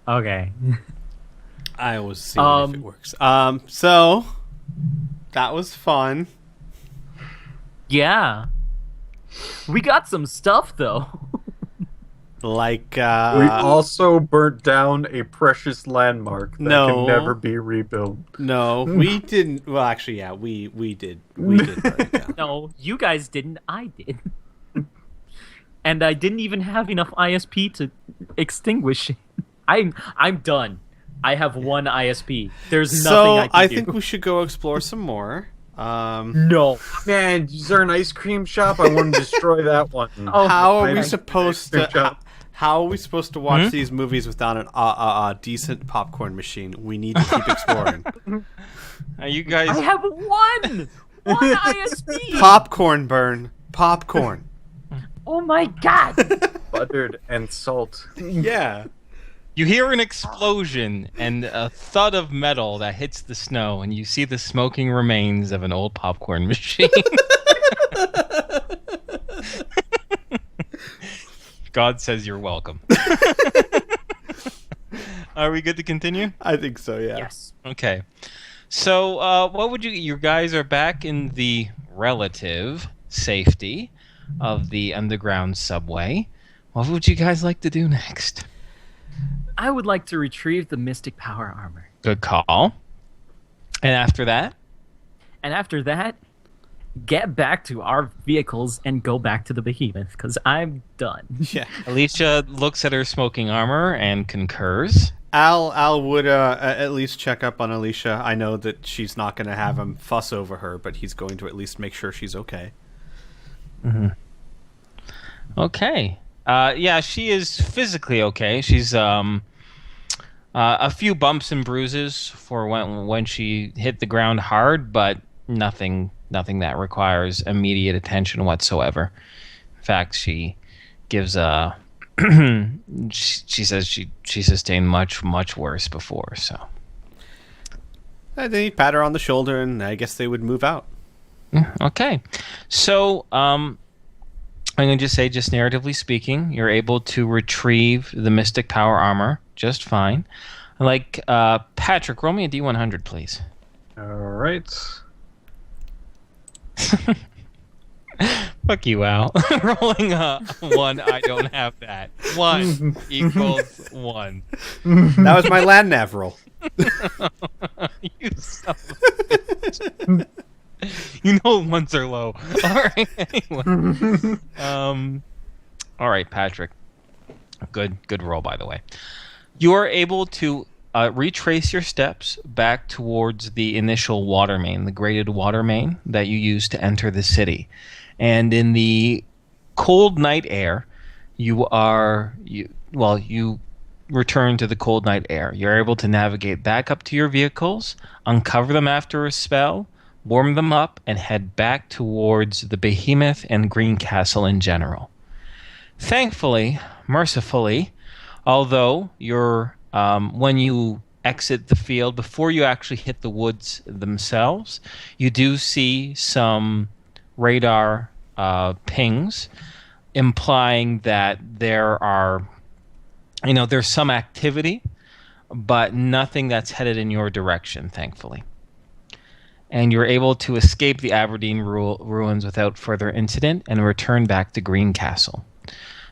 Okay. I will see if it works. So that was fun. Yeah. We got some stuff though. Like, We also burnt down a precious landmark that can never no, be rebuilt. no, we didn't. Well, actually, yeah, we did. We did burn it down. No, you guys didn't. I did. And I didn't even have enough ISP to extinguish it. I'm done. I have one ISP. There's nothing So I can do. think we should go explore some more. No. Man, is there an ice cream shop? I want to destroy that one. Oh, How are we Ice supposed cream to? shop. How are we supposed to watch these movies without a decent popcorn machine? We need to keep exploring. You guys. I have one ISP. Popcorn burn. Popcorn. Oh my god. Buttered and salt. Yeah. You hear an explosion and a thud of metal that hits the snow, and you see the smoking remains of an old popcorn machine. God says you're welcome. Are we good to continue? I think so, yeah. Yes. Okay. So, what would you guys are back in the relative safety of the underground subway. What would you guys like to do next? I would like to retrieve the Mystic Power Armor. Good call. And after that? And after that, get back to our vehicles and go back to the Behemoth, because I'm done. Yeah. Alicia looks at her smoking armor and concurs. Al would at least check up on Alicia. I know that she's not going to have him fuss over her, but he's going to at least make sure she's okay. Mm-hmm. Okay. Yeah, she is physically okay. She's a few bumps and bruises for when she hit the ground hard, but nothing that requires immediate attention whatsoever. In fact, she gives a she says she sustained much worse before. So They pat her on the shoulder, and I guess they would move out. okay, so I'm going to just say, just narratively speaking, you're able to retrieve the Mystic Power Armor just fine. Like, Patrick, roll me a D100, please. All right. Fuck you, Al. Rolling a 1, I don't have that. 1 equals 1. That was my land nav roll. You son of a bitch. You know ones are low. Alright, anyway. Alright, Patrick. Good roll, by the way. You are able to retrace your steps back towards the initial water main, the graded water main that you used to enter the city. And in the cold night air, you return to the cold night air. You're able to navigate back up to your vehicles, uncover them after a spell, warm them up, and head back towards the Behemoth and Green Castle in general. Thankfully, mercifully, although when you exit the field, before you actually hit the woods themselves, you do see some radar pings implying that there's some activity, but nothing that's headed in your direction, thankfully. And you're able to escape the Aberdeen ruins without further incident and return back to Green Castle.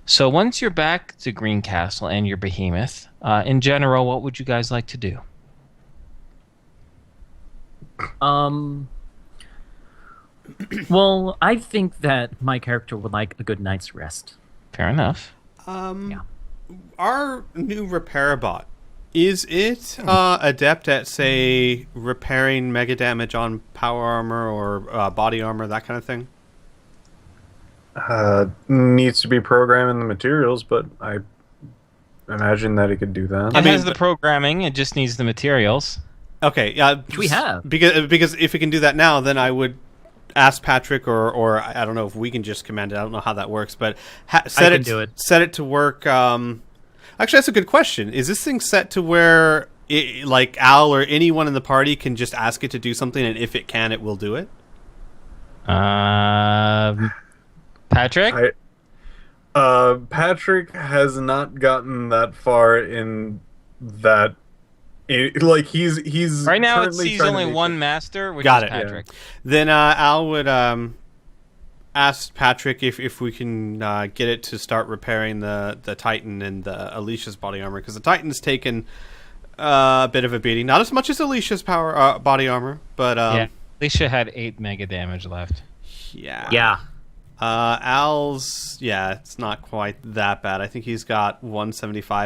So once you're back to Green Castle and your Behemoth, in general, what would you guys like to do? Well, I think that my character would like a good night's rest. Fair enough. Yeah. Our new repair bot, is it adept at, say, repairing mega damage on power armor or body armor, that kind of thing? Needs to be programming the materials, but I imagine that it could do that. It has the programming, it just needs the materials. Okay, yeah. Which we have. Because if it can do that now, then I would ask Patrick, or I don't know if we can just command it. I don't know how that works, but set it to work. Actually, that's a good question. Is this thing set to where like Al or anyone in the party can just ask it to do something, and if it can, it will do it? Patrick? Patrick has not gotten that far in that he's Right now it currently sees trying to only make one master, which Got is it. Patrick. Then Al would ask Patrick if we can get it to start repairing the Titan and the Alicia's body armor, because the Titan's taken a bit of a beating. Not as much as Alicia's power body armor, but Yeah, Alicia had 8 mega damage left. yeah. Yeah. Al's, it's not quite that bad. I think he's got 151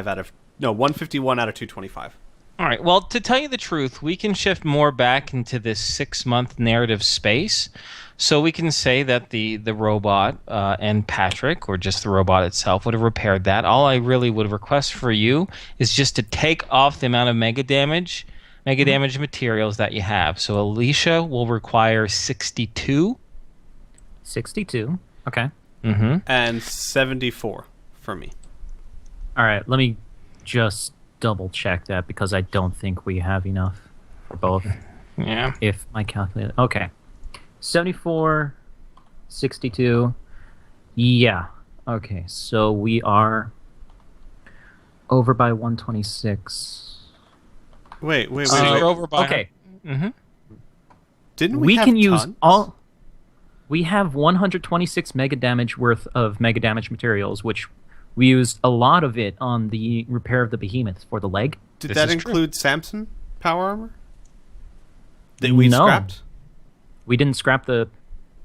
out of 225. All right. Well, to tell you the truth, we can shift more back into this 6-month narrative space. So we can say that the robot and Patrick, or just the robot itself, would have repaired that. All I really would request for you is just to take off the amount of mega damage materials that you have. So Alicia will require 62. 62. Okay. Mm-hmm. And 74 for me. All right. Let me just double check that, because I don't think we have enough for both. Yeah. If my calculator... Okay. 74, 62. Yeah. Okay. So we are over by 126. Wait. So you're over by... Okay. Mm-hmm. Didn't We have can use tons? all... We have 126 mega damage worth of mega damage materials, which we used a lot of it on the repair of the behemoth for the leg. Did This that is include Samson power armor? That we No. scrapped? We didn't scrap the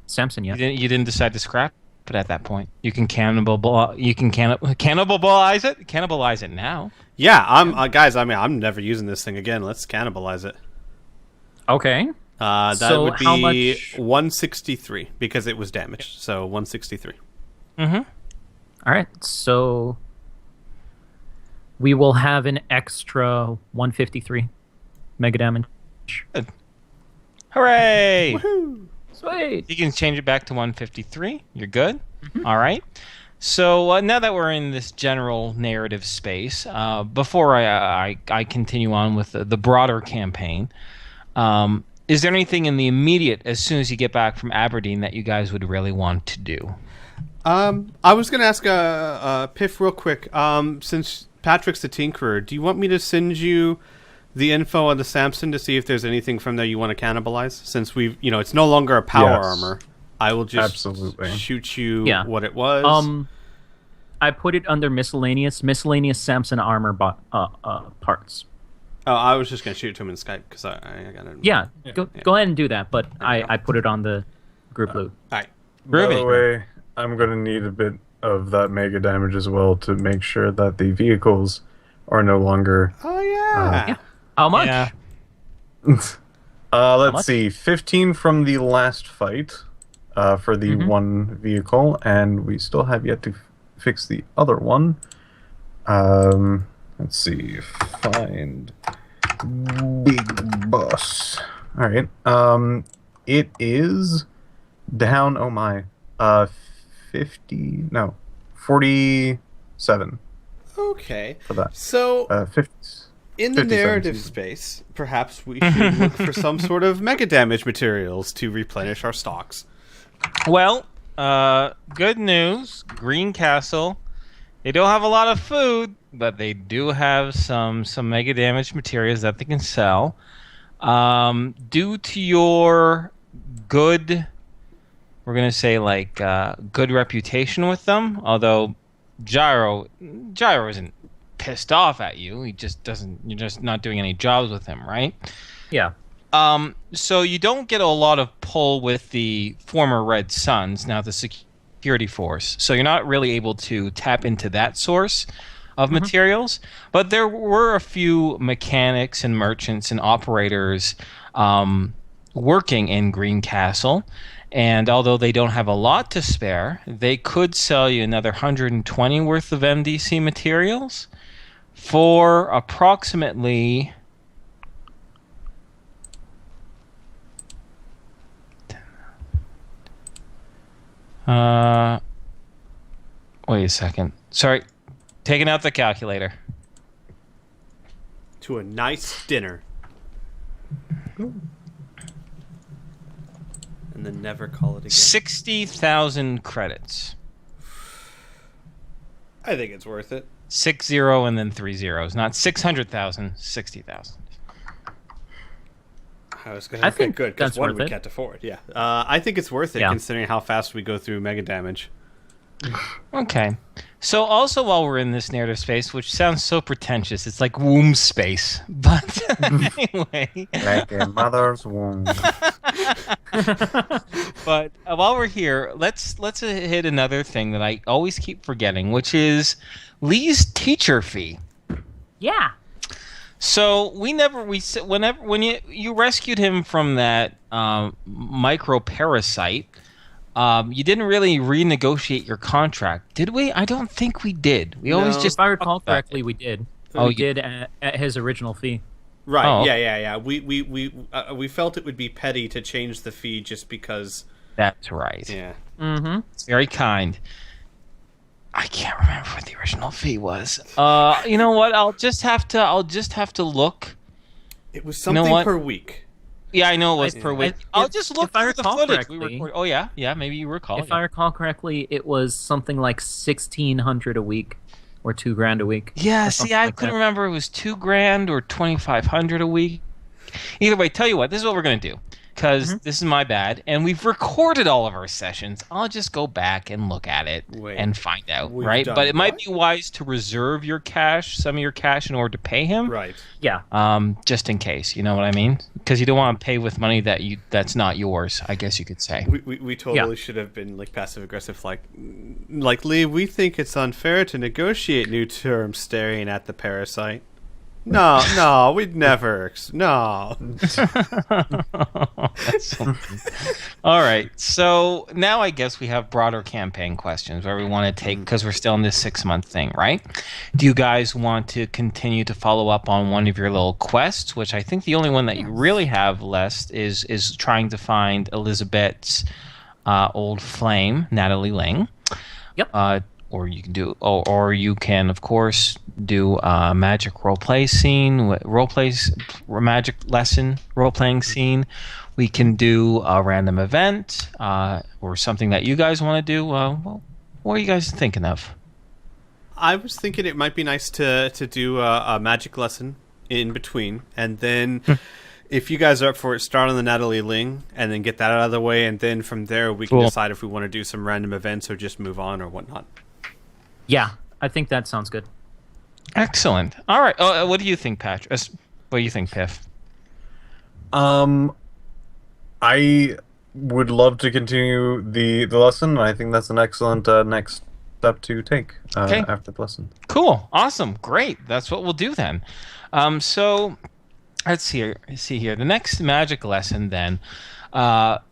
Samson yet. You didn't decide to scrap it at that point. You can cannibalize it now. Yeah, I'm guys. I mean, I'm never using this thing again. Let's cannibalize it. Okay. That So would how be much- 163 because it was damaged. So 163. Mm-hmm. All right. So we will have an extra 153 mega damage. Hooray! Sweet. You can change it back to 153. You're good. All right. So now that we're in this general narrative space, before I continue on with the broader campaign, is there anything in the immediate, as soon as you get back from Aberdeen, that you guys would really want to do? I was going to ask Piff real quick. Since Patrick's the Tinkerer, do you want me to send you the info on the Samson to see if there's anything from there you want to cannibalize? Since it's no longer a power armor, I will just shoot you what it was. I put it under miscellaneous Samson armor parts. Oh, I was just going to shoot it to him in Skype because I got it. Yeah, go ahead and do that. But I put it on the group loot. All right. By the way, I'm going to need a bit of that mega damage as well to make sure that the vehicles are no longer... Oh, yeah. How much? Yeah. Let's see. 15 from the last fight for the one vehicle, and we still have yet to fix the other one. Let's see. Find Big Boss. All right. It is down. Oh my. 47 Okay. for that. So 50. in the 57, narrative excuse space, perhaps we should look for some sort of mega damage materials to replenish our stocks. Well, good news. Green Castle. They don't have a lot of food, but they do have some mega damage materials that they can sell. Due to your good, we're gonna say good reputation with them. Although Gyro isn't pissed off at you. He just doesn't. You're just not doing any jobs with him, right? Yeah. So you don't get a lot of pull with the former Red Suns, now the security force. So you're not really able to tap into that source of materials. But there were a few mechanics and merchants and operators working in Green Castle. And although they don't have a lot to spare, they could sell you another 120 worth of MDC materials for approximately... Wait a second. Sorry. Taking out the calculator. To a nice dinner. And then never call it again. 60,000 credits. I think it's worth it. 60 and then 3 zeros. Not 600,000, 60,000. I was going to say good, because one we can't afford. Yeah. I think it's worth it, considering how fast we go through mega damage. Okay. So also while we're in this narrative space, which sounds so pretentious, it's like womb space. But anyway. Like a mother's womb. But while we're here, let's hit another thing that I always keep forgetting, which is Lee's teacher fee. Yeah. So when you rescued him from that micro parasite, you didn't really renegotiate your contract, did we? I don't think we did. We always just. If I recall correctly, we did. We did at his original fee. Right. Oh. Yeah. We felt it would be petty to change the fee just because. That's right. Yeah. Mm-hmm. It's very kind. I can't remember what the original fee was. You know what? I'll just have to look. It was something per week. Yeah, I know it was per week. I'll just look through the footage we recorded. Oh yeah, maybe you recall. If I recall correctly, it was something like $1,600 a week, or $2,000 a week. Yeah, see, I couldn't remember. It was $2,000 or $2,500 a week. Either way, tell you what, this is what we're gonna do. Because this is my bad, and we've recorded all of our sessions. I'll just go back and look at it and find out, right? But it might be wise to reserve some of your cash in order to pay him, right? Yeah. Just in case, you know what I mean? Because you don't want to pay with money that's not yours, I guess you could say. We totally should have been like passive aggressive, like Lee. We think it's unfair to negotiate new terms staring at the parasite. No, we'd never. No. That's something. All right. So now I guess we have broader campaign questions where we want to take, because we're still in this 6-month thing, right? Do you guys want to continue to follow up on one of your little quests, which I think the only one that you really have left is trying to find Elizabeth's old flame, Natalie Ling. Yep. Or you can do, or you can, of course, do a magic role-play scene, magic lesson role-playing scene. We can do a random event, or something that you guys want to do. Well, what are you guys thinking of? I was thinking it might be nice to do a magic lesson in between, and then if you guys are up for it, start on the Natalie Ling, and then get that out of the way, and then from there we can decide if we want to do some random events or just move on or whatnot. Yeah, I think that sounds good. Excellent. All right. What do you think, Patrick? What do you think, Piff? I would love to continue the lesson. I think that's an excellent next step to take after the lesson. Cool. Awesome. Great. That's what we'll do then. So let's see here. The next magic lesson then.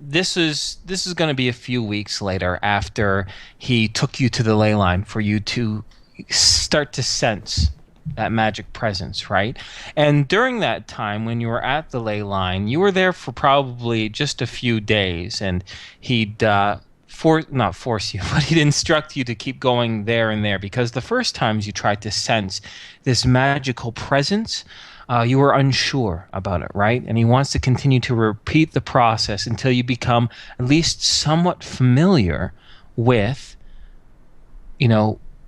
This is going to be a few weeks later after he took you to the ley line for you to start to sense that magic presence, right? And during that time when you were at the ley line, you were there for probably just a few days, and he'd not force you, but he'd instruct you to keep going there and there, because the first times you tried to sense this magical presence, you were unsure about it, right? And he wants to continue to repeat the process until you become at least somewhat familiar with,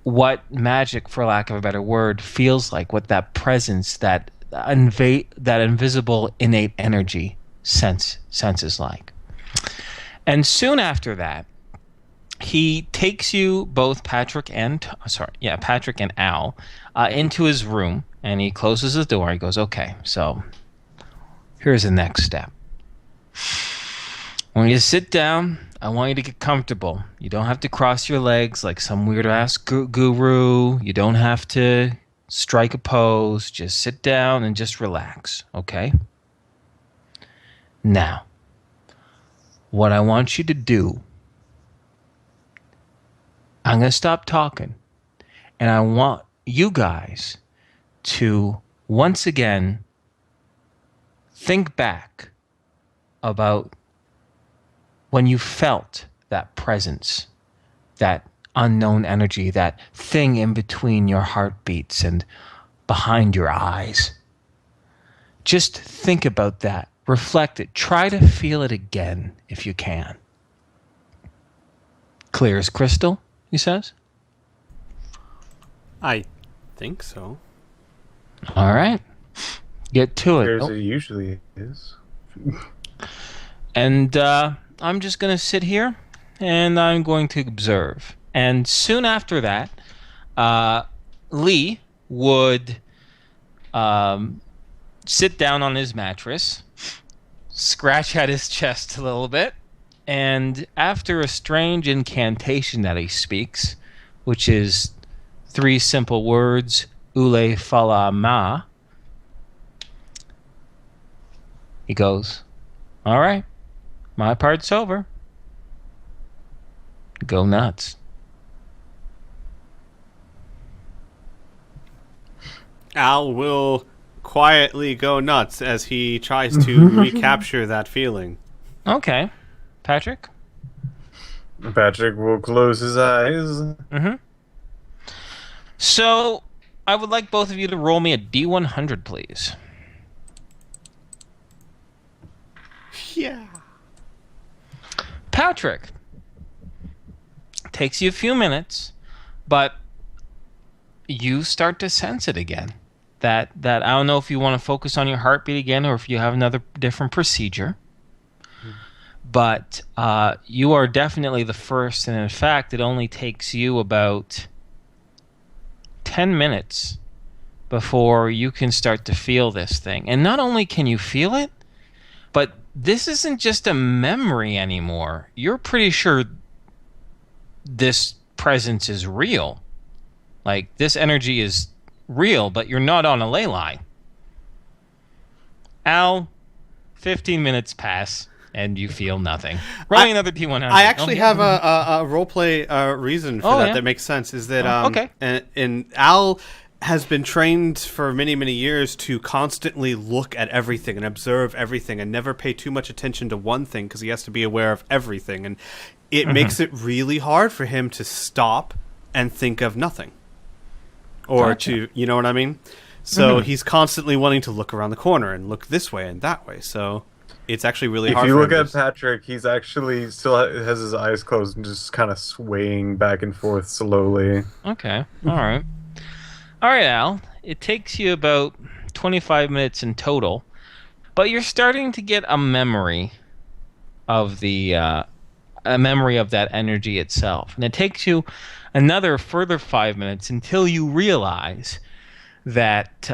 what magic, for lack of a better word, feels like, what that presence, that invisible innate energy senses like. And soon after that, he takes you, both Patrick and Al, into his room, and he closes the door. He goes, okay, so here's the next step. When you sit down, I want you to get comfortable. You don't have to cross your legs like some weird-ass guru. You don't have to strike a pose. Just sit down and just relax, okay? Now, what I want you to do, I'm going to stop talking, and I want you guys to once again think back about when you felt that presence, that unknown energy, that thing in between your heartbeats and behind your eyes. Just think about that. Reflect it. Try to feel it again if you can. Clear as crystal, he says. I think so. All right. Get to it. As it usually is. And I'm just going to sit here and I'm going to observe. And soon after that, Lee would sit down on his mattress, scratch at his chest a little bit, and after a strange incantation that he speaks, which is 3 simple words, Ule Fala Ma, he goes, "All right, my part's over. Go nuts." Al will quietly go nuts as he tries to recapture that feeling. Okay. Patrick? Patrick will close his eyes. Mm-hmm. So, I would like both of you to roll me a D100, please. Yeah. Patrick. Takes you a few minutes, but you start to sense it again. That I don't know if you want to focus on your heartbeat again or if you have another different procedure. But you are definitely the first, and in fact, it only takes you about 10 minutes before you can start to feel this thing. And not only can you feel it, but this isn't just a memory anymore. You're pretty sure this presence is real. Like, this energy is real, but you're not on a ley line. Al, 15 minutes pass, and you feel nothing. Rolling another D100. I actually have a roleplay reason for that yeah? that makes sense. Is that okay. and Al has been trained for many, many years to constantly look at everything and observe everything and never pay too much attention to one thing because he has to be aware of everything. And it makes it really hard for him to stop and think of nothing. Or to, you know what I mean? So he's constantly wanting to look around the corner and look this way and that way. So it's actually really hard. If you look at Patrick, he's actually still has his eyes closed and just kind of swaying back and forth slowly. Okay. All right. All right, Al. It takes you about 25 minutes in total, but you're starting to get a memory of that energy itself. And it takes you another further 5 minutes until you realize that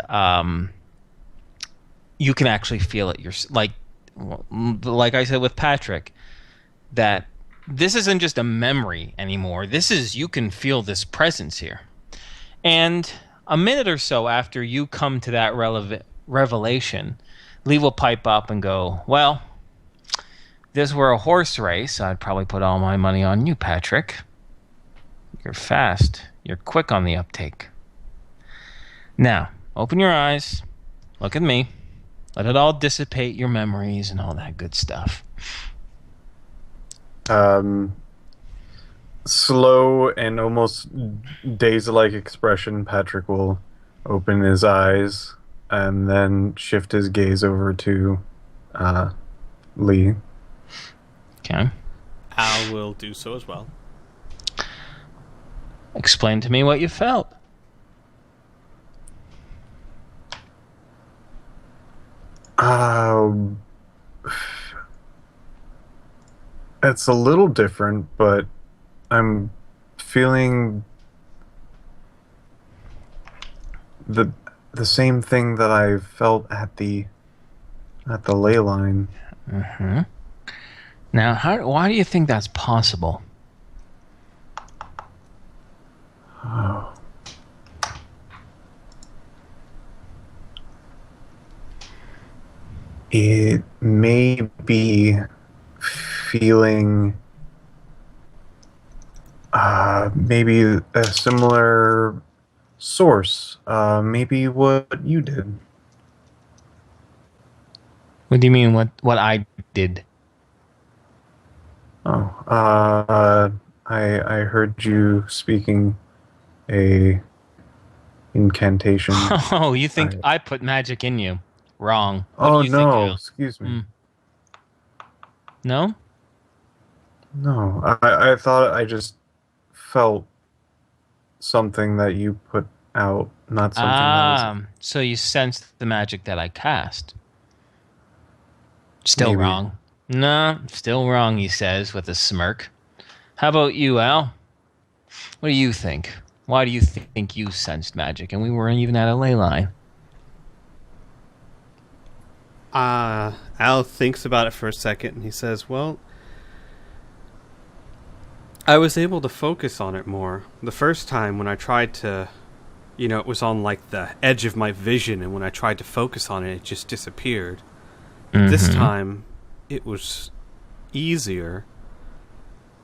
you can actually feel it. Like I said with Patrick, that this isn't just a memory anymore. You can feel this presence here. And a minute or so after you come to that revelation, Lee will pipe up and go, "Well, if this were a horse race, I'd probably put all my money on you, Patrick. You're fast. You're quick on the uptake. Now, open your eyes. Look at me. Let it all dissipate your memories and all that good stuff." Slow and almost dazed-like expression, Patrick will open his eyes and then shift his gaze over to Lee. Okay. Al will do so as well. Explain to me what you felt. It's a little different, but I'm feeling the same thing that I felt at the ley line. Mm-hmm. Now, why do you think that's possible? Oh. It may be feeling maybe a similar source, maybe what you did. What do you mean what I did? Oh, I heard you speaking a incantation. Oh, you think I put magic in you? Wrong. Oh no, excuse me. No? No, I thought I just felt something that you put out, not something that was... So you sensed the magic that I cast. Still Maybe. wrong. No, still wrong, he says with a smirk. How about you, Al? What do you think? Why do you think you sensed magic and we weren't even at a ley line? Al thinks about it for a second and he says, well, I was able to focus on it more. The first time when I tried to, it was on like the edge of my vision, and when I tried to focus on it, it just disappeared. This time, it was easier.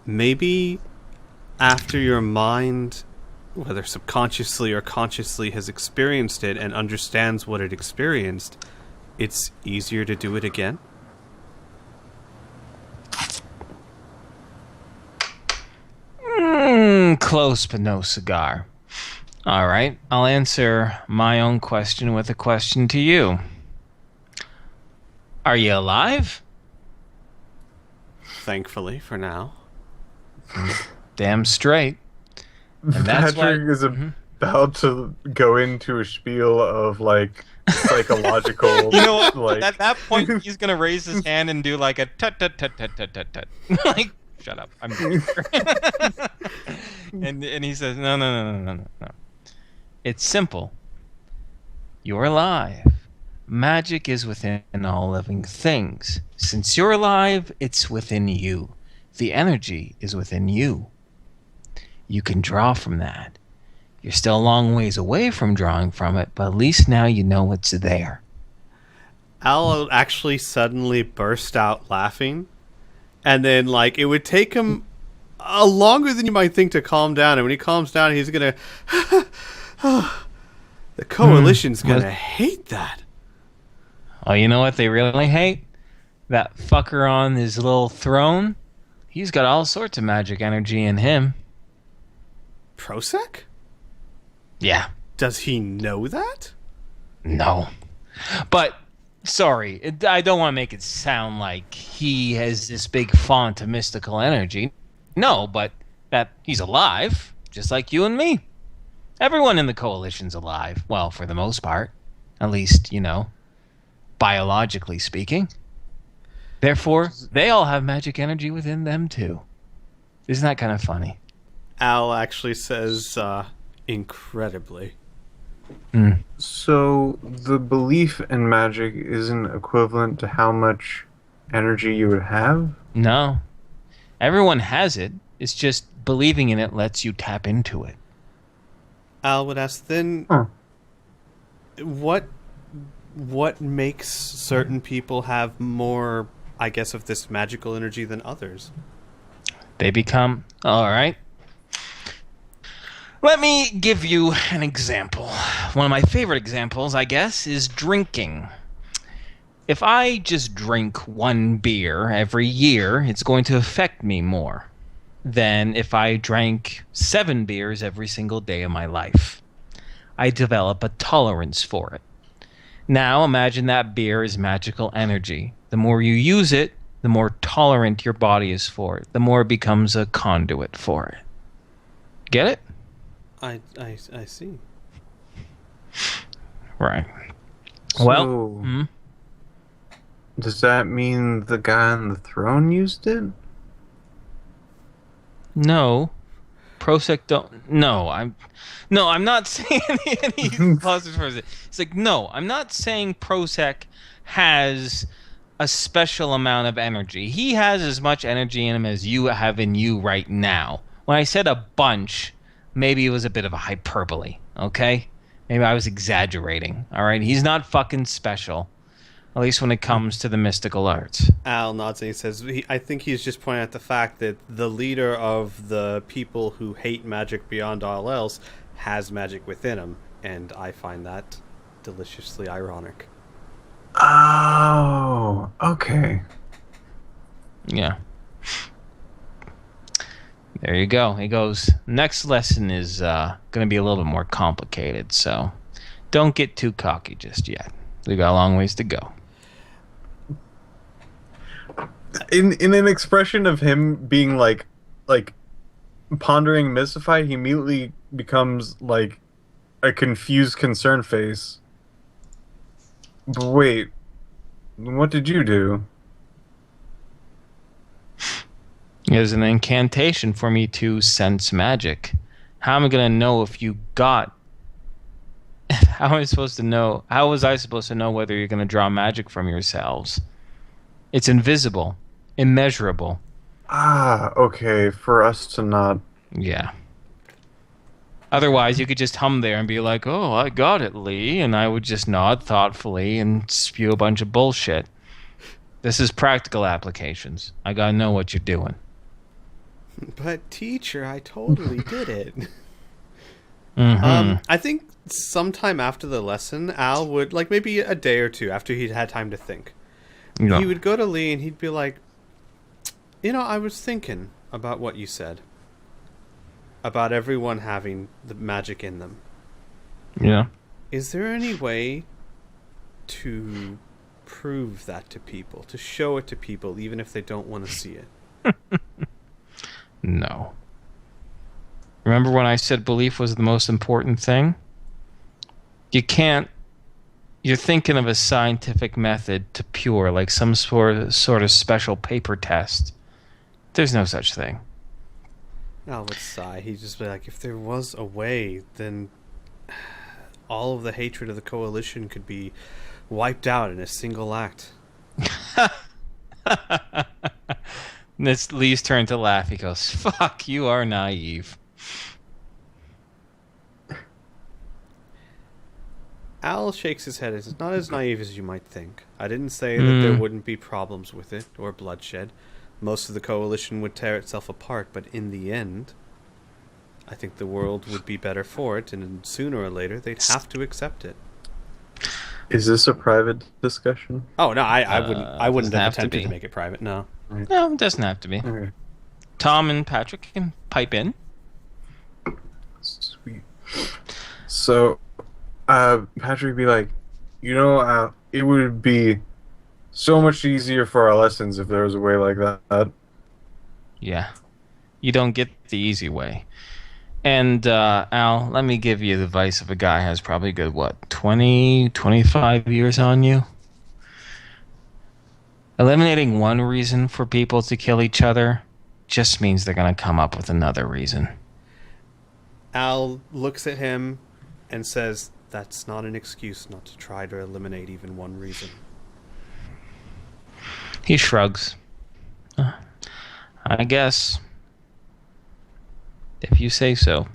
Maybe after your mind, whether subconsciously or consciously, has experienced it and understands what it experienced, it's easier to do it again? Close, but no cigar. All right, I'll answer my own question with a question to you. Are you alive? Thankfully, for now. Damn straight. And that's Patrick is about to go into a spiel of like psychological. You know what? Like... At that point, he's gonna raise his hand and do like a tut tut tut tut tut tut tut. Like, shut up. I'm here. and he says, no. It's simple. You're alive. Magic is within all living things. Since you're alive, it's within you. The energy is within you. You can draw from that. You're still a long ways away from drawing from it, but at least now you know it's there. Al actually suddenly burst out laughing, and then it would take him longer than you might think to calm down, and when he calms down, he's gonna the coalition's gonna hate that. Oh, you know what they really hate? That fucker on his little throne. He's got all sorts of magic energy in him. Prosek? Yeah. Does he know that? No. But, sorry, I don't want to make it sound like he has this big font of mystical energy. No, but that he's alive, just like you and me. Everyone in the coalition's alive. Well, for the most part. At least, biologically speaking. Therefore, they all have magic energy within them too. Isn't that kind of funny? Al actually says, incredibly. So, the belief in magic isn't equivalent to how much energy you would have? No. Everyone has it. It's just believing in it lets you tap into it. Al would ask, then, what makes certain people have more, I guess, of this magical energy than others? They become... All right. Let me give you an example. One of my favorite examples, I guess, is drinking. If I just drink one beer every year, it's going to affect me more than if I drank 7 beers every single day of my life. I develop a tolerance for it. Now imagine that beer is magical energy. The more you use it, the more tolerant your body is for it. The more it becomes a conduit for it. Get it? I see. Right. So, does that mean the guy on the throne used it? No. Prosek don't... No, I'm not saying any positive for it. It's like, no, I'm not saying Prosek has a special amount of energy. He has as much energy in him as you have in you right now. When I said a bunch, maybe it was a bit of a hyperbole, okay? Maybe I was exaggerating, all right? He's not fucking special, at least when it comes to the mystical arts. Al nods and he says, I think he's just pointing out the fact that the leader of the people who hate magic beyond all else has magic within him, and I find that deliciously ironic. Oh, okay. Yeah. There you go. He goes, next lesson is going to be a little bit more complicated, so don't get too cocky just yet. We got a long ways to go. In an expression of him being like pondering, mystified, he immediately becomes like a confused, concerned face. But wait, what did you do? It was an incantation for me to sense magic. How am I going to know if you got... How am I supposed to know? How was I supposed to know whether you're going to draw magic from yourselves? It's invisible. Immeasurable. Ah, okay, for us to not... Yeah. Otherwise, you could just hum there and be like, "Oh, I got it, Lee," and I would just nod thoughtfully and spew a bunch of bullshit. This is practical applications. I gotta know what you're doing. But teacher, I totally did it. Mm-hmm. I think sometime after the lesson, Al would, like maybe a day or two after he'd had time to think, Yeah. he would go to Lee and he'd be like, I was thinking about what you said. About everyone having the magic in them. Yeah. Is there any way to prove that to people, to show it to people, even if they don't want to see it? No. Remember when I said belief was the most important thing? You can't... You're thinking of a scientific method to pure, like some sort of special paper test. There's no such thing. Al would sigh. He'd just be like, if there was a way, then all of the hatred of the coalition could be wiped out in a single act. It's Lee's turn to laugh. He goes, "Fuck, you are naive." Al shakes his head and says, not as naive as you might think. I didn't say that there wouldn't be problems with it, or bloodshed. Most of the coalition would tear itself apart, but in the end, I think the world would be better for it, and sooner or later, they'd have to accept it. Is this a private discussion? Oh, no, I wouldn't have to attempted be. to make it private, no. No, it doesn't have to be. Okay. Tom and Patrick can pipe in. Sweet. So, Patrick would be like, it would be so much easier for our lessons if there was a way like that. Yeah. You don't get the easy way. And, Al, let me give you the advice of a guy who has probably good, 20, 25 years on you? Eliminating one reason for people to kill each other just means they're going to come up with another reason. Al looks at him and says, that's not an excuse not to try to eliminate even one reason. He shrugs. I guess. If you say so.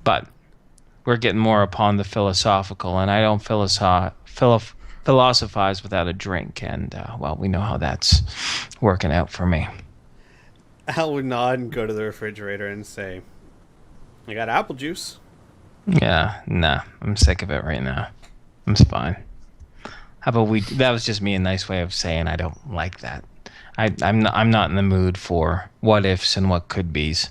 But we're getting more upon the philosophical, and I don't philosophize without a drink, and, we know how that's working out for me. Al would nod and go to the refrigerator and say, I got apple juice. Yeah, nah, I'm sick of it right now. I'm fine. How about that was just me a nice way of saying I don't like that. I'm not in the mood for what ifs and what could be's.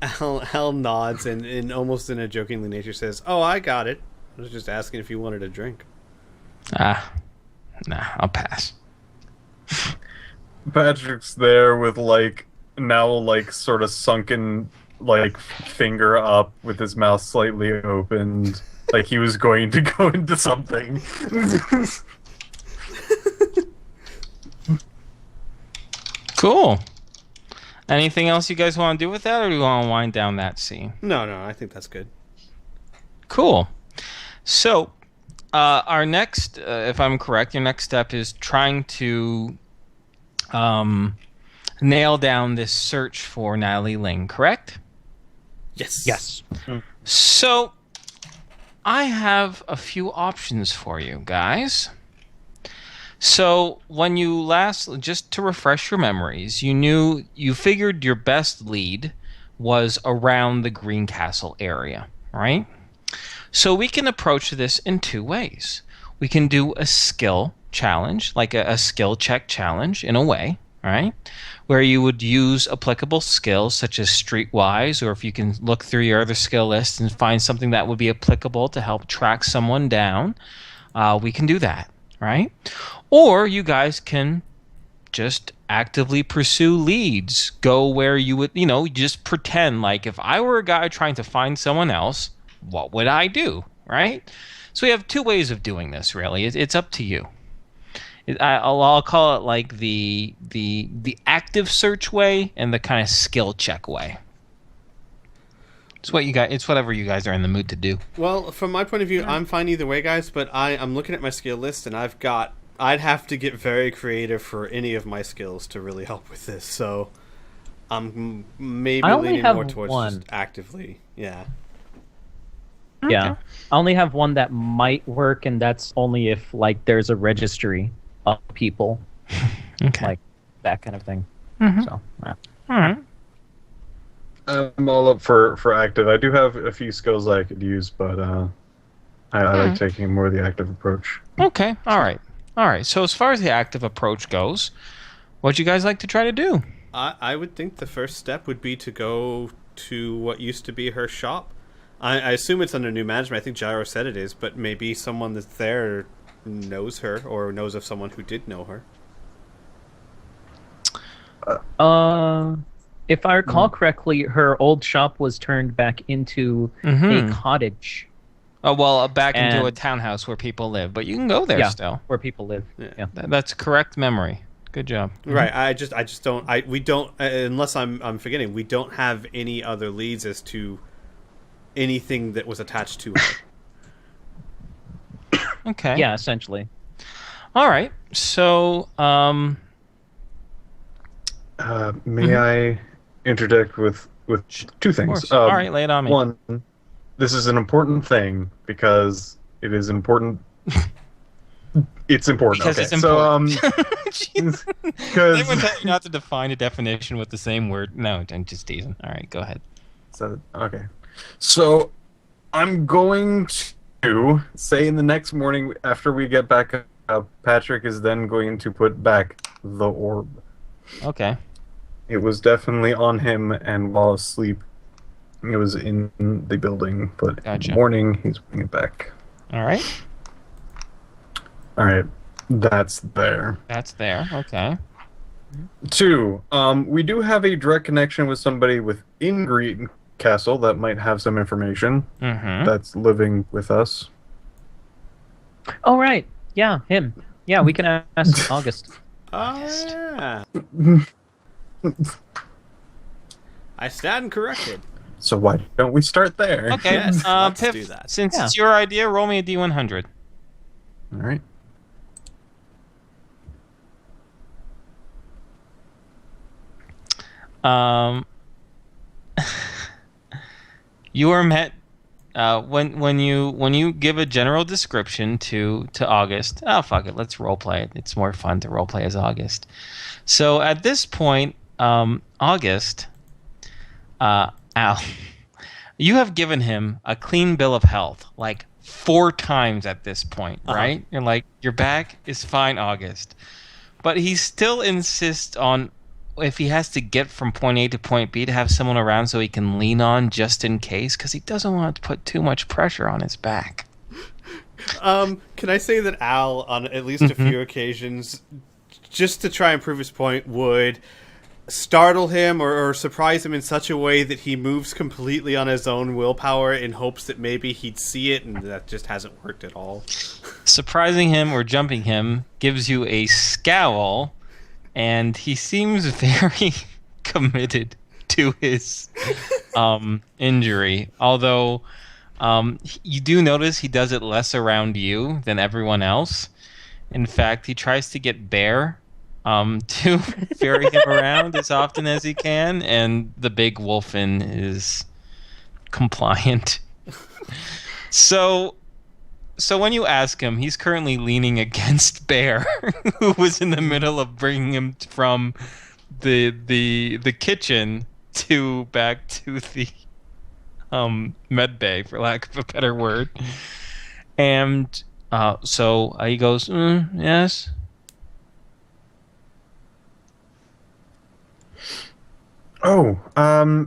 Al nods and almost in a jokingly nature says, oh, I got it. I was just asking if you wanted a drink. Nah, I'll pass. Patrick's there with sort of sunken finger up with his mouth slightly opened, like he was going to go into something. Cool. Anything else you guys want to do with that, or do you want to wind down that scene? No, I think that's good. Cool. So, our next, if I'm correct, your next step is trying to nail down this search for Natalie Ling, correct? Yes. So, I have a few options for you guys. So, when you just to refresh your memories, you figured your best lead was around the Green Castle area, right? So we can approach this in two ways. We can do a skill challenge, like a skill check challenge in a way, right? Where you would use applicable skills such as Streetwise, or if you can look through your other skill list and find something that would be applicable to help track someone down, we can do that, right? Or you guys can just actively pursue leads. Go where you would, just pretend like if I were a guy trying to find someone else, what would I do, right? So we have two ways of doing this, really. It's up to you. I'll call it like the active search way and the kind of skill check way. It's whatever you guys are in the mood to do. Well, from my point of view, I'm fine either way, guys. But I'm looking at my skill list, and I'd have to get very creative for any of my skills to really help with this. So I'm maybe leaning more towards just actively. Yeah. Yeah. I only have one that might work, and that's only if there's a registry of people. Okay. Like that kind of thing. Mm-hmm. So, yeah. All right. I'm all up for active. I do have a few skills I could use, but I like taking more of the active approach. Okay. All right. So as far as the active approach goes, what you guys like to try to do? I would think the first step would be to go to what used to be her shop. I assume it's under new management. I think Gyro said it is, but maybe someone that's there knows her or knows of someone who did know her. If I recall correctly, her old shop was turned back into a cottage. Oh, well, back into a townhouse where people live, but you can go there still. Where people live. Yeah. That's correct memory. Good job. Right. I just don't. We don't. Unless I'm forgetting. We don't have any other leads as to anything that was attached to her. Okay. Yeah. Essentially. All right. So, may I interject with two things? All right, lay it on me. One, this is an important thing because it is important. It's important. Because okay. it's important. So, they would tell you not to define a definition with the same word. No, I'm just teasing. All right, go ahead. Okay. So, I'm going to say in the next morning after we get back up, Patrick is then going to put back the orb. Okay. It was definitely on him, and while asleep, it was in the building. But in the morning, he's bringing it back. All right. All right. That's there. Okay. 2. We do have a direct connection with somebody within Green Castle that might have some information that's living with us. Oh, right. Yeah, him. Yeah, we can ask August. Yeah. I stand corrected. So why don't we start there? Okay. Yes, let's Piff, do that. Since it's your idea, roll me a D100. All right. You are met when you give a general description to August. Oh, fuck it, let's role play it. It's more fun to role play as August. So at this point, August, Al, you have given him a clean bill of health like 4 times at this point, right? You're like, your back is fine, August, but he still insists on, if he has to get from point A to point B, to have someone around so he can lean on just in case, because he doesn't want to put too much pressure on his back. Can I say that Al, on at least a few occasions, just to try and prove his point, would startle him or surprise him in such a way that he moves completely on his own willpower in hopes that maybe he'd see it, and that just hasn't worked at all? Surprising him or jumping him gives you a scowl, and he seems very committed to his injury. Although you do notice he does it less around you than everyone else. In fact, he tries to get Bear to ferry him around as often as he can, and the big wolfen is compliant. So when you ask him, he's currently leaning against Bear, who was in the middle of bringing him from the kitchen back to the med bay, for lack of a better word. And so he goes, yes. Oh,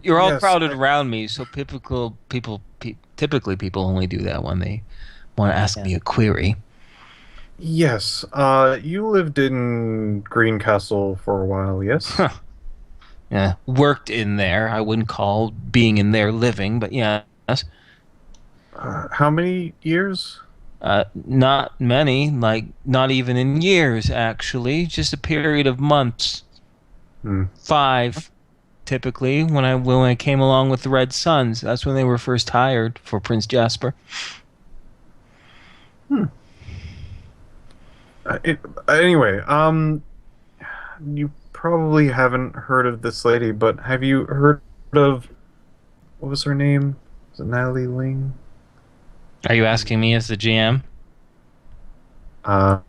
you're all yes, crowded around me, so typically people only do that when they want to ask me a query. Yes. You lived in Greencastle for a while, yes? Yeah, worked in there. I wouldn't call being in there living, but yes. How many years? Not many, like not even in years, actually. Just a period of months. Hmm. 5, typically, when I came along with the Red Suns. That's when they were first hired for Prince Jasper. Anyway, you probably haven't heard of this lady, but have you heard of what was her name? Was it Natalie Ling? Are you asking me as the GM? Uh,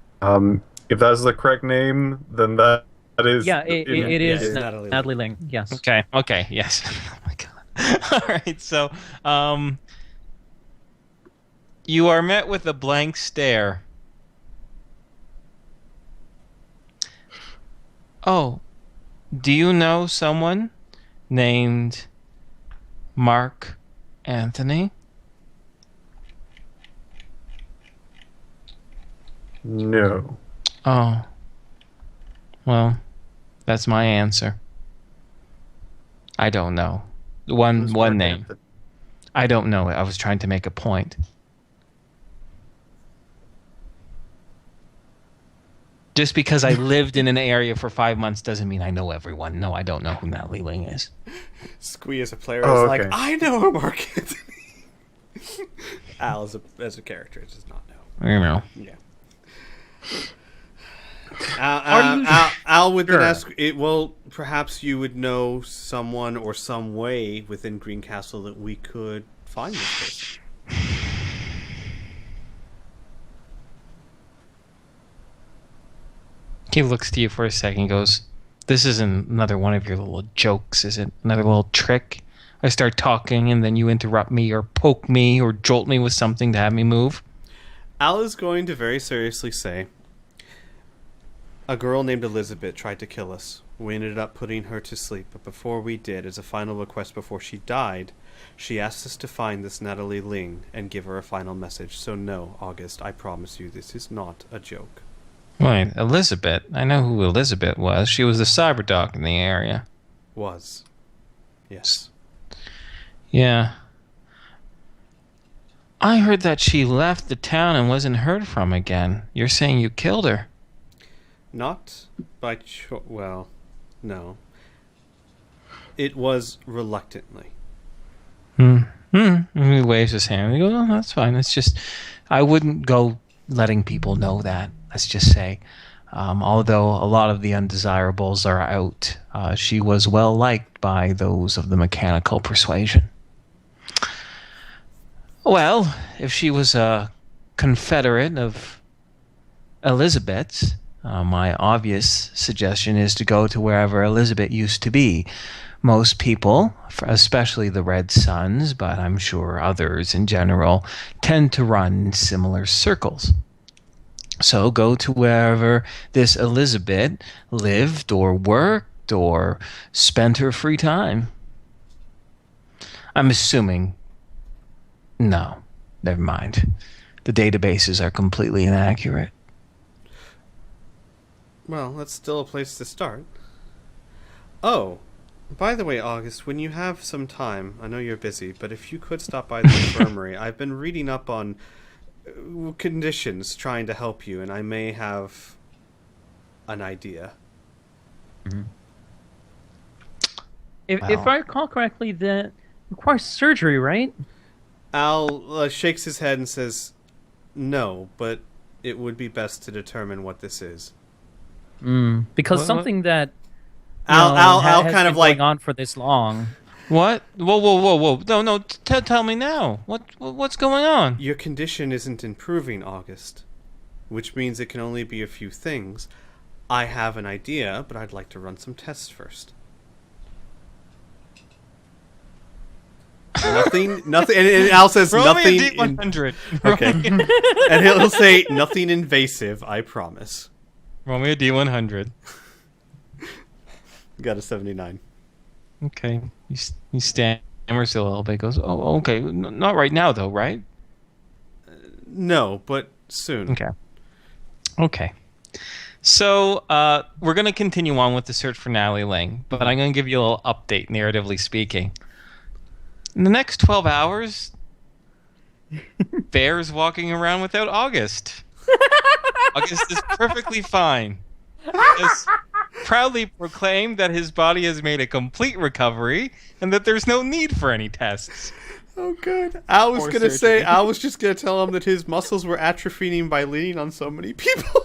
if that's the correct name, then that is Yeah, it is it's Natalie Ling. Yes. Okay, yes. Oh my god. All right, so you are met with a blank stare. Oh, do you know someone named Mark Anthony? No. Oh, well, that's my answer. I don't know. One Mark name. Anthony? I don't know. I was trying to make a point. Just because I lived in an area for 5 months doesn't mean I know everyone. No, I don't know who Natalie Ling is. Squee as a player Oh, is okay. like, I know Mark Anthony. Al as a character does not know. You know. Yeah. Al would then Sure. ask, well, perhaps you would know someone or some way within Greencastle that we could find this person. He looks to you for a second and goes, this isn't another one of your little jokes, is it? Another little trick? I start talking and then you interrupt me or poke me or jolt me with something to have me move? Al is going to very seriously say, a girl named Elizabeth tried to kill us. We ended up putting her to sleep, but before we did, as a final request before she died, she asked us to find this Natalie Ling and give her a final message. So no, August, I promise you this is not a joke. Wait, Elizabeth? I know who Elizabeth was. She was the cyberdoc in the area. Was. Yes. Yeah. I heard that she left the town and wasn't heard from again. You're saying you killed her? Not by well, no. It was reluctantly. He waves his hand. He goes, oh, that's fine. It's just, I wouldn't go letting people know that, let's just say. Although a lot of the undesirables are out, she was well liked by those of the mechanical persuasion. Well, if she was a confederate of Elizabeth's, my obvious suggestion is to go to wherever Elizabeth used to be. Most people, especially the Red Suns, but I'm sure others in general, tend to run similar circles. So go to wherever this Elizabeth lived or worked or spent her free time. I'm assuming... No, never mind. The databases are completely inaccurate. Well, that's still a place to start. Oh, by the way, August, when you have some time, I know you're busy, but if you could stop by the infirmary, I've been reading up on conditions trying to help you, and I may have an idea. Mm-hmm. If I recall correctly, that requires surgery, right? Al shakes his head and says, no, but it would be best to determine what this is. Because something that Al kind of like going on for this long. What? Whoa! No! Tell me now. What's going on? Your condition isn't improving, August, which means it can only be a few things. I have an idea, but I'd like to run some tests first. Nothing. And Al says nothing. Roll me a D100. Okay. And he'll say nothing invasive. I promise. Roll me a D100. Got a 79. Okay. He stammers a little bit. Goes, oh, okay. Not right now, though, right? No, but soon. Okay. Okay. So we're going to continue on with the search for Natalie Ling, but I'm going to give you a little update, narratively speaking. In the next 12 hours, Bear's walking around without August. August is perfectly fine. He has proudly proclaimed that his body has made a complete recovery and that there's no need for any tests. Oh, good. I was just gonna tell him that his muscles were atrophying by leaning on so many people.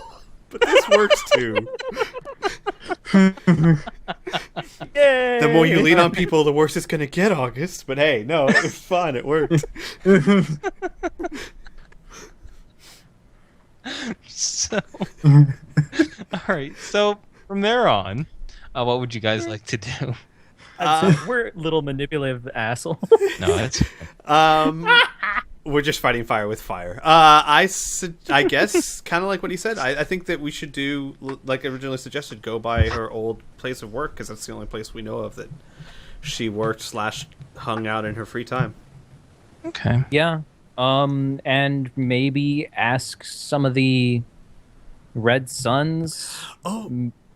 But this works too. Yay! The more you lean on people, the worse it's gonna get, August. But hey, no, it's fine. It worked. So, all right. So from there on, what would you guys like to do? We're little manipulative assholes. No, that's we're just fighting fire with fire. I guess kind of like what he said. I think that we should do like originally suggested. Go by her old place of work because that's the only place we know of that she worked / hung out in her free time. okay. Yeah. And maybe ask some of the Red Suns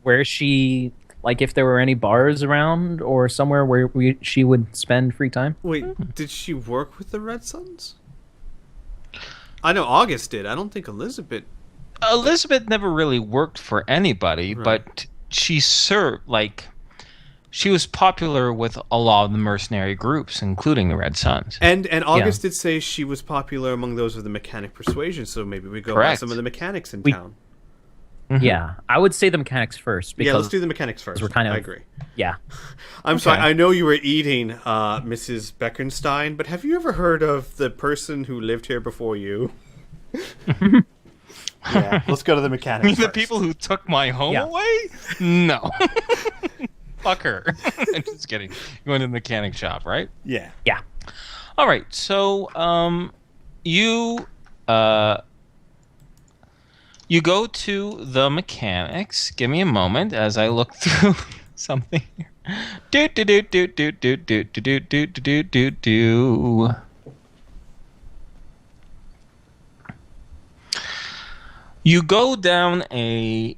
where she, like, if there were any bars around or somewhere where she would spend free time. Wait, did she work with the Red Suns? I know August did. I don't think Elizabeth. Elizabeth never really worked for anybody, Right. but she served, like, she was popular with a lot of the mercenary groups, including the Red Suns. And August did say she was popular among those of the mechanic persuasion, so maybe we go by Correct. some of the mechanics in town. Mm-hmm. Yeah, I would say the mechanics first. Because Yeah, let's do the mechanics first. we're kind of- I agree. Yeah. I'm sorry, I know you were eating Mrs. Beckenstein, but have you ever heard of the person who lived here before you? Yeah, let's go to the mechanics The first. people who took my home Yeah. away? No. Fuck her. I'm just kidding. You're going to the mechanic shop, right? Yeah. Yeah. All right. So, you go to the mechanics. Give me a moment as I look through something here. Do. You go down the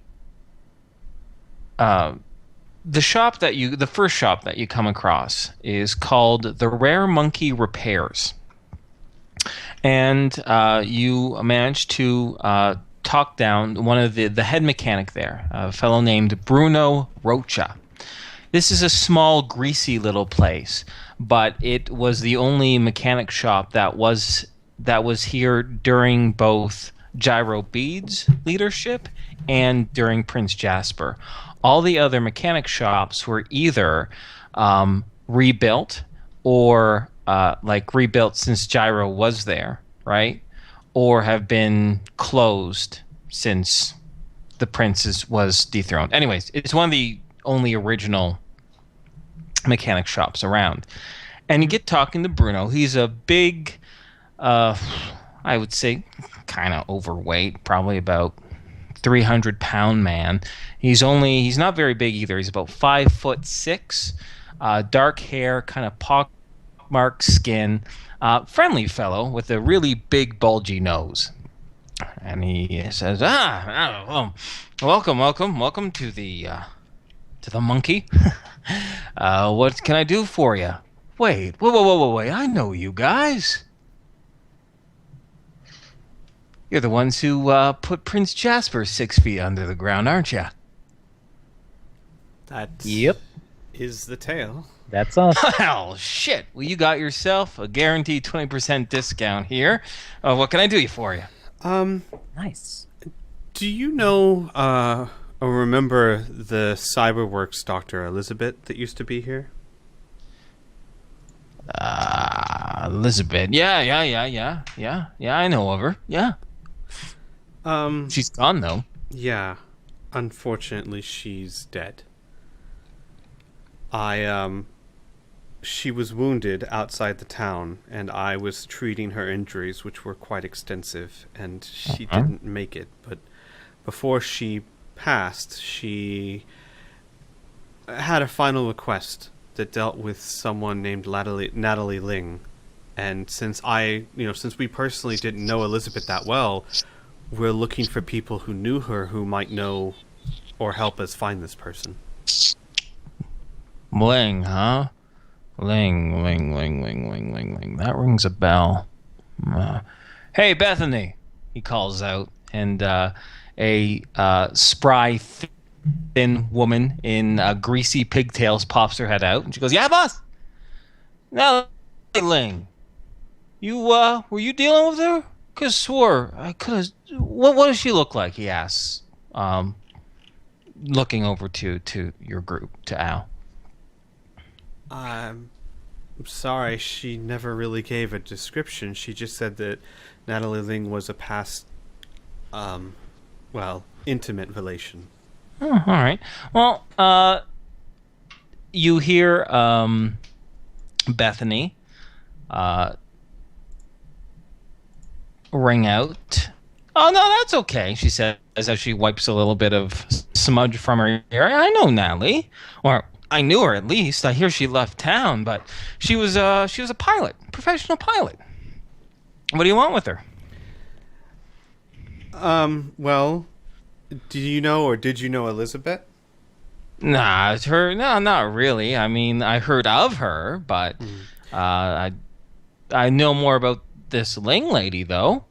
first shop that you come across is called the Rare Monkey Repairs. And you manage to talk down one of the head mechanic there, a fellow named Bruno Rocha. This is a small, greasy little place, but it was the only mechanic shop that was here during both Gyro Bede's leadership and during Prince Jasper. All the other mechanic shops were either rebuilt or rebuilt since Gyro was there, right? Or have been closed since the Prince was dethroned. Anyways, it's one of the only original mechanic shops around. And you get talking to Bruno. He's a big, I would say, kind of overweight, probably about 300-pound man. He's not very big either. He's about 5'6", dark hair, kind of pockmarked skin, friendly fellow with a really big bulgy nose. And he says, welcome to the monkey. What can I do for you? Wait, I know you guys. You're the ones who put Prince Jasper 6 feet under the ground, aren't you? That Yep. is the tale. That's us. Well, shit. Well, you got yourself a guaranteed 20% discount here. What can I do for you? Nice. Do you know or remember the Cyberworks Dr. Elizabeth that used to be here? Elizabeth. Yeah, I know of her. Yeah. She's gone, though. Yeah. Unfortunately, she's dead. She was wounded outside the town, and I was treating her injuries, which were quite extensive, and she didn't make it. But before she passed, she had a final request that dealt with someone named Natalie Ling. And since we personally didn't know Elizabeth that well, we're looking for people who knew her who might know or help us find this person. Ling, huh? Ling, Ling, Ling, Ling, Ling, Ling, Ling. That rings a bell. Hey, Bethany, he calls out, and a spry, thin woman in greasy pigtails pops her head out, and she goes, "Yeah, boss. Now, Ling, you were you dealing with her? Could have swore I could have. What does she look like?" He asks, looking over to your group, to Al. I'm sorry, she never really gave a description. She just said that Natalie Ling was a past, intimate relation. Oh, all right. Well, you hear Bethany ring out. "Oh, no, that's okay," she says as she wipes a little bit of smudge from her hair. "I know Natalie. Or I knew her at least. I hear she left town, but she was a pilot, professional pilot. What do you want with her?" Well, do you know or did you know Elizabeth? Nah, it's her. No, not really. I mean, I heard of her, but I know more about this Ling lady, though.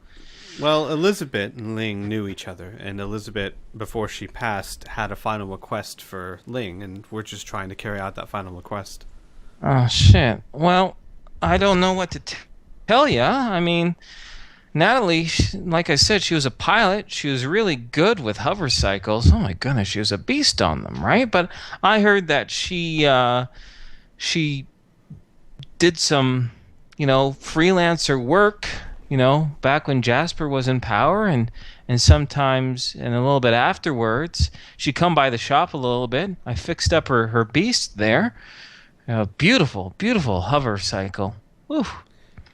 Well, Elizabeth and Ling knew each other, and Elizabeth, before she passed, had a final request for Ling, and we're just trying to carry out that final request. Oh, shit. Well, I don't know what to tell ya. I mean, Natalie, like I said, she was a pilot. She was really good with hover cycles. Oh my goodness, she was a beast on them, right? But I heard that she did some, freelancer work, back when Jasper was in power, and sometimes and a little bit afterwards, she'd come by the shop a little bit. I fixed up her beast there. Beautiful, beautiful hover cycle. Woo.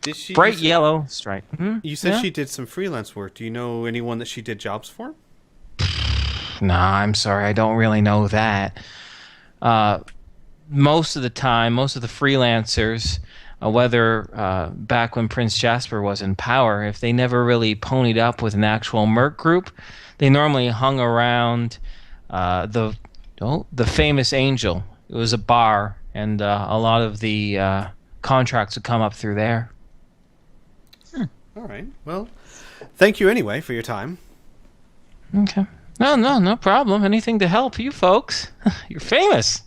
Did she? Bright yellow stripe. You said she did some freelance work. Do you know anyone that she did jobs for? Nah, I'm sorry. I don't really know that. Most of the time, most of the freelancers, whether back when Prince Jasper was in power, if they never really ponied up with an actual merc group, they normally hung around the famous Angel. It was a bar, and a lot of the contracts would come up through there. All right. Well, thank you anyway for your time. Okay. No problem. Anything to help you folks. You're famous.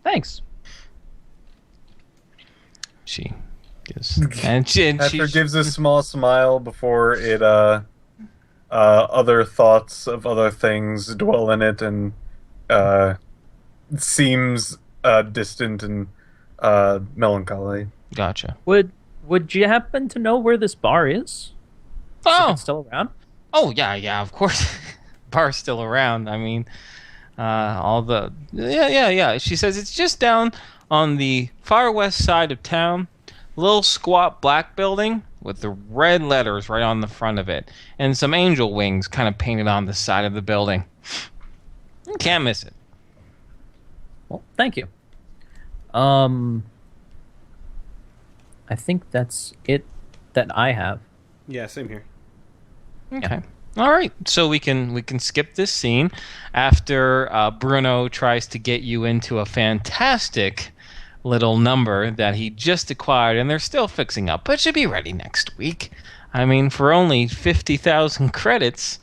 Thanks. She gives, and she gives a small smile before it. Other thoughts of other things dwell in it, and seems distant and melancholy. Gotcha. Would you happen to know where this bar is? Oh, if it's still around? Oh yeah, of course. Bar's still around. I mean, yeah. She says it's just down on the far west side of town. Little squat black building with the red letters right on the front of it, and some angel wings kind of painted on the side of the building. You can't miss it. Well, thank you. I think that's it that I have. Yeah, same here. Okay. All right. So we can skip this scene after Bruno tries to get you into a fantastic little number that he just acquired, and they're still fixing up, but it should be ready next week. I mean, for only 50,000 credits,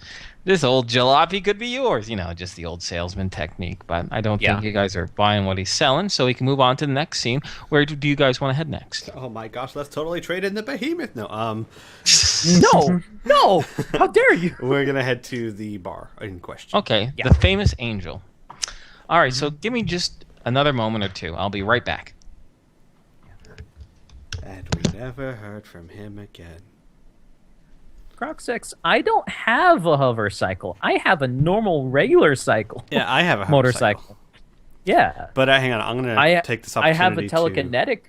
this old jalopy could be yours. Just the old salesman technique. But I don't think you guys are buying what he's selling, so we can move on to the next scene. Where do you guys want to head next? Oh my gosh, let's totally trade in the behemoth. No, No! How dare you? We're gonna head to the bar in question. Okay, the famous Angel. All right, so give me just another moment or two. I'll be right back. And we never heard from him again. Crocsix, I don't have a hover cycle. I have a normal, regular cycle. Yeah, I have a motorcycle. Yeah. But hang on, I'm going to take this opportunity I have a telekinetic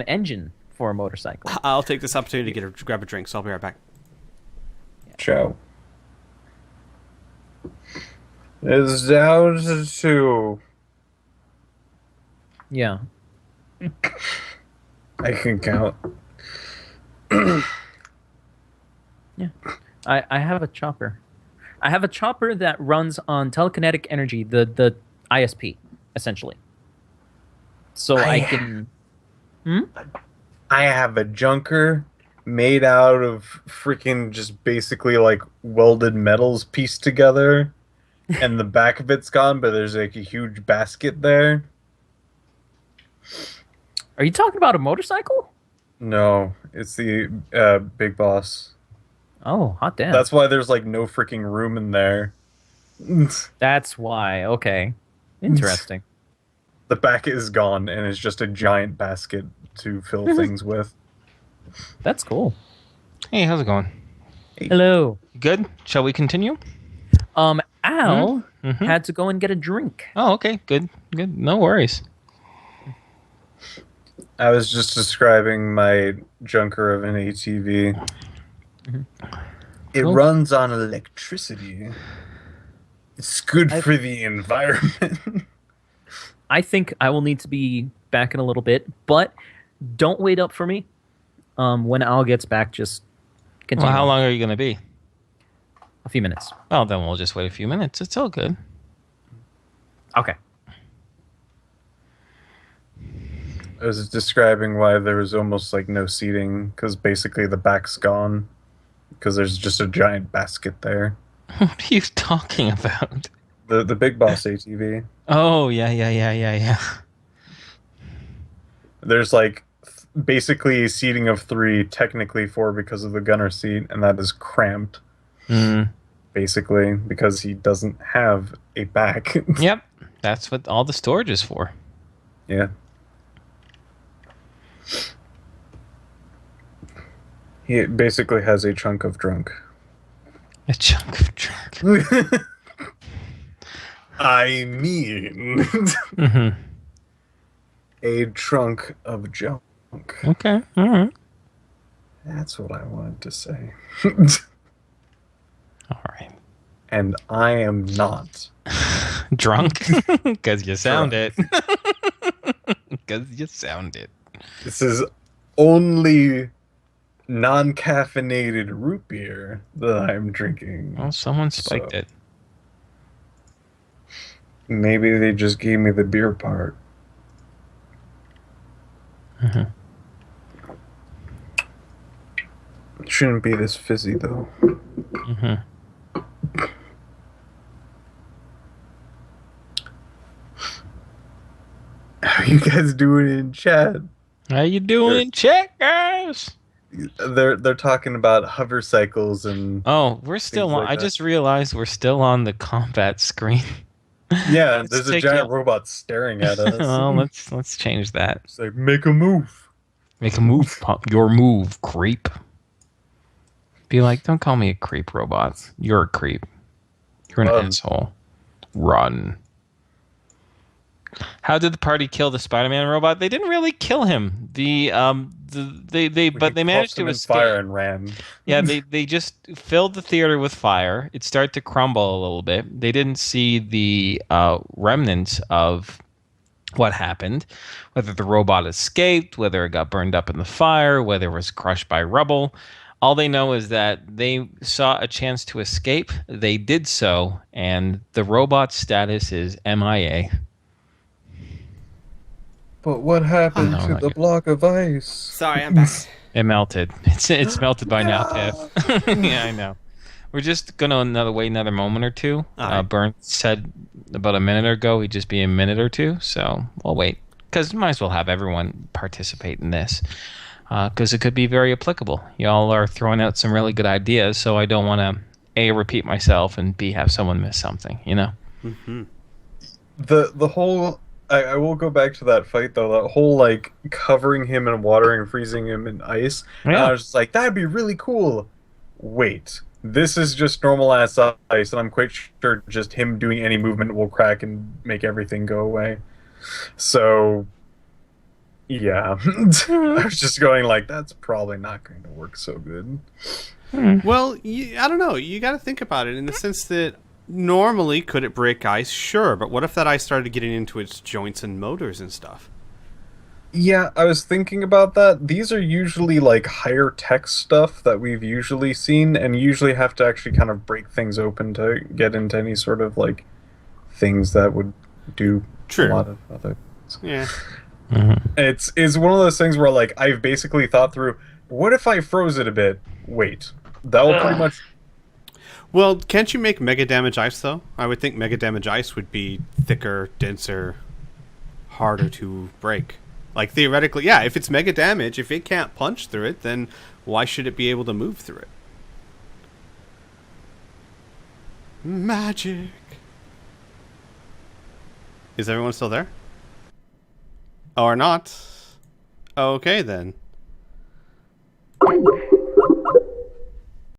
engine for a motorcycle. I'll take this opportunity to grab a drink, so I'll be right back. Ciao. It's down to 2. Yeah. I can count. Yeah. I have a chopper. I have a chopper that runs on telekinetic energy, the ISP, essentially. So I can. Hmm? I have a junker made out of freaking just basically like welded metals pieced together, and the back of it's gone, but there's like a huge basket there. Are you talking about a motorcycle? No, it's the big boss. Oh, hot damn. That's why there's like no freaking room in there. That's why. Okay. Interesting. The back is gone, and it's just a giant basket to fill things with. That's cool. Hey, how's it going? Hello. Good. Shall we continue? Al had to go and get a drink. Oh, okay. Good. Good. No worries. I was just describing my junker of an ATV. It runs on electricity. It's good for the environment. I think I will need to be back in a little bit, but don't wait up for me. When Al gets back, just continue. Well, how long are you going to be? A few minutes. Oh, then we'll just wait a few minutes. It's all good. Okay. I was describing why there was almost like no seating, because basically the back's gone, because there's just a giant basket there. What are you talking about? The Big Boss ATV. Oh, yeah. There's like basically a seating of 3, technically 4 because of the gunner seat, and that is cramped. Basically, because he doesn't have a back. Yep. That's what all the storage is for. Yeah. He basically has a chunk of drunk. A chunk of drunk. I mean, a trunk of junk. Okay. All right. That's what I wanted to say. All right. And I am not Drunk? Because you sound it. Because you sound it. This is only non-caffeinated root beer that I'm drinking. Well, someone spiked it. Maybe they just gave me the beer part. It shouldn't be this fizzy, though. How you guys doing in chat? How you doing in chat, guys? They're talking about hover cycles and... Oh, we're still on. I just realized we're still on the combat screen. Yeah, there's a giant robot staring at us. Oh, let's change that. It's like, make a move. Make a move. Your move, creep. Be like, don't call me a creep, robot. You're a creep. You're an asshole. Run. How did the party kill the Spider-Man robot? They didn't really kill him. They managed to escape. Fire and ran. Yeah, they just filled the theater with fire. It started to crumble a little bit. They didn't see the remnants of what happened, whether the robot escaped, whether it got burned up in the fire, whether it was crushed by rubble. All they know is that they saw a chance to escape. They did so, and the robot's status is MIA. But what happened to the block of ice? Sorry, I'm back. It melted. It's melted by now, Tiff. Yeah, I know. We're just gonna wait another moment or two. Right. Burnt said about a minute ago he'd just be a minute or two, so we'll wait. Because might as well have everyone participate in this. Because it could be very applicable. Y'all are throwing out some really good ideas, so I don't want to A, repeat myself, and B, have someone miss something, you know? The whole... I will go back to that fight, though. That whole, like, covering him in water and freezing him in ice. Yeah. And I was just like, that'd be really cool. Wait. This is just normal-ass ice, and I'm quite sure just him doing any movement will crack and make everything go away. So... yeah. I was just going like, that's probably not going to work so good. Well, I don't know. You got to think about it in the sense that normally, could it break ice? Sure. But what if that ice started getting into its joints and motors and stuff? Yeah, I was thinking about that. These are usually like higher tech stuff that we've usually seen, and usually have to actually kind of break things open to get into any sort of like things that would do a True. lot of other things. Yeah. It's one of those things where like I've basically thought through, what if I froze it a bit? Wait, that will pretty much. Well, can't you make mega damage ice though? I would think mega damage ice would be thicker, denser, harder to break. Like theoretically, yeah, if it's mega damage, if it can't punch through it, then why should it be able to move through it? Magic. Is everyone still there? Or not? Okay then.